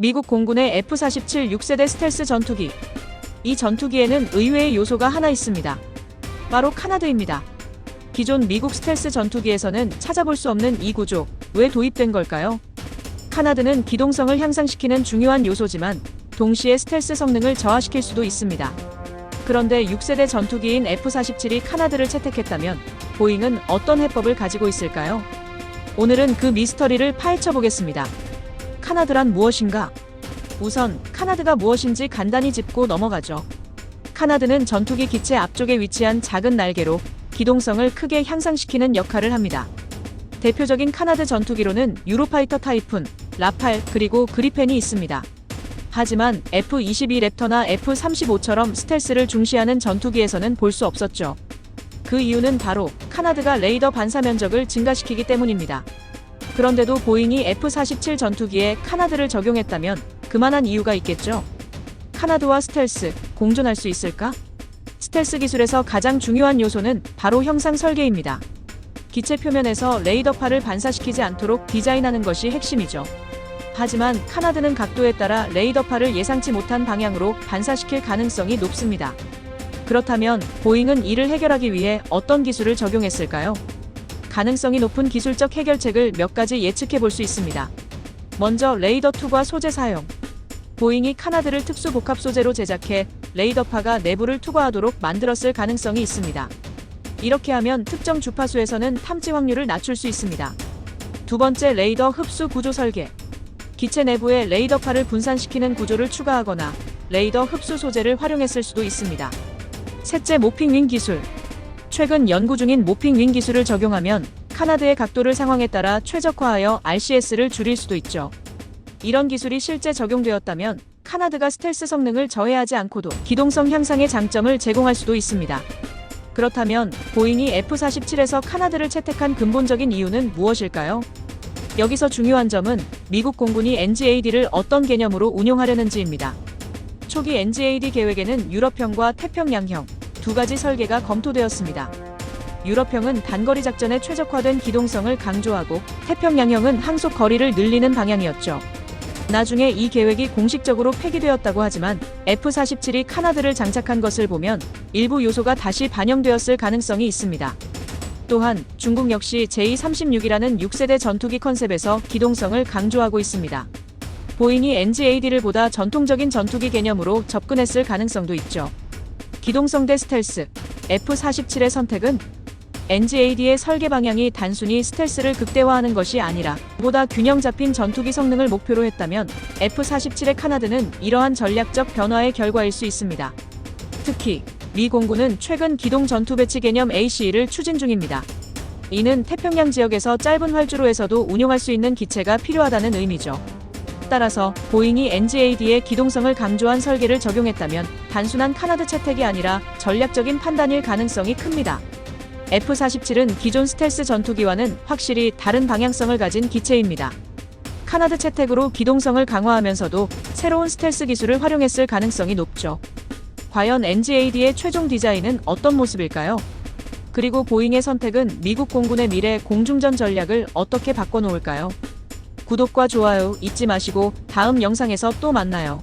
미국 공군의 F-47 6세대 스텔스 전투기. 이 전투기에는 의외의 요소가 하나 있습니다. 바로 카나드입니다. 기존 미국 스텔스 전투기에서는 찾아볼 수 없는 이 구조, 왜 도입된 걸까요? 카나드는 기동성을 향상시키는 중요한 요소지만 동시에 스텔스 성능을 저하시킬 수도 있습니다. 그런데 6세대 전투기인 F-47이 카나드를 채택했다면 보잉은 어떤 해법을 가지고 있을까요? 오늘은 그 미스터리를 파헤쳐 보겠습니다. 카나드란 무엇인가? 우선 카나드가 무엇인지 간단히 짚고 넘어가죠. 카나드는 전투기 기체 앞쪽에 위치한 작은 날개로 기동성을 크게 향상시키는 역할을 합니다. 대표적인 카나드 전투기로는 유로파이터 타이푼, 라팔, 그리고 그리펜이 있습니다. 하지만 F-22 랩터나 F-35처럼 스텔스를 중시하는 전투기에서는 볼 수 없었죠. 그 이유는 바로 카나드가 레이더 반사 면적을 증가시키기 때문입니다. 그런데도 보잉이 F-47 전투기에 카나드를 적용했다면 그만한 이유가 있겠죠. 카나드와 스텔스, 공존할 수 있을까? 스텔스 기술에서 가장 중요한 요소는 바로 형상 설계입니다. 기체 표면에서 레이더파를 반사시키지 않도록 디자인하는 것이 핵심이죠. 하지만 카나드는 각도에 따라 레이더파를 예상치 못한 방향으로 반사시킬 가능성이 높습니다. 그렇다면 보잉은 이를 해결하기 위해 어떤 기술을 적용했을까요? 가능성이 높은 기술적 해결책을 몇 가지 예측해 볼 수 있습니다. 먼저 레이더 투과 소재 사용. 보잉이 카나드를 특수 복합 소재로 제작해 레이더파가 내부를 투과하도록 만들었을 가능성이 있습니다. 이렇게 하면 특정 주파수에서는 탐지 확률을 낮출 수 있습니다. 두 번째, 레이더 흡수 구조 설계. 기체 내부에 레이더파를 분산시키는 구조를 추가하거나 레이더 흡수 소재를 활용했을 수도 있습니다. 셋째, 모핑 윙 기술. 최근 연구 중인 모핑 윙 기술을 적용하면 카나드의 각도를 상황에 따라 최적화하여 RCS를 줄일 수도 있죠. 이런 기술이 실제 적용되었다면 카나드가 스텔스 성능을 저해하지 않고도 기동성 향상의 장점을 제공할 수도 있습니다. 그렇다면 보잉이 F-47에서 카나드를 채택한 근본적인 이유는 무엇일까요? 여기서 중요한 점은 미국 공군이 NGAD를 어떤 개념으로 운용하려는지입니다. 초기 NGAD 계획에는 유럽형과 태평양형 두 가지 설계가 검토되었습니다. 유럽형은 단거리 작전에 최적화된 기동성을 강조하고 태평양형은 항속 거리를 늘리는 방향이었죠. 나중에 이 계획이 공식적으로 폐기되었다고 하지만 F-47이 카나드를 장착한 것을 보면 일부 요소가 다시 반영되었을 가능성이 있습니다. 또한 중국 역시 J-36이라는 6세대 전투기 컨셉에서 기동성을 강조하고 있습니다. 보잉이 NGAD를 보다 전통적인 전투기 개념으로 접근했을 가능성도 있죠. 기동성 대 스텔스, F-47의 선택은 NGAD의 설계 방향이 단순히 스텔스를 극대화하는 것이 아니라 보다 균형 잡힌 전투기 성능을 목표로 했다면 F-47의 카나드는 이러한 전략적 변화의 결과일 수 있습니다. 특히 미 공군은 최근 기동 전투 배치 개념 ACE를 추진 중입니다. 이는 태평양 지역에서 짧은 활주로에서도 운용할 수 있는 기체가 필요하다는 의미죠. 따라서 보잉이 NGAD의 기동성을 강조한 설계를 적용했다면 단순한 카나드 채택이 아니라 전략적인 판단일 가능성이 큽니다. F-47은 기존 스텔스 전투기와는 확실히 다른 방향성을 가진 기체입니다. 카나드 채택으로 기동성을 강화하면서도 새로운 스텔스 기술을 활용했을 가능성이 높죠. 과연 NGAD의 최종 디자인은 어떤 모습일까요? 그리고 보잉의 선택은 미국 공군의 미래 공중전 전략을 어떻게 바꿔놓을까요? 구독과 좋아요 잊지 마시고 다음 영상에서 또 만나요.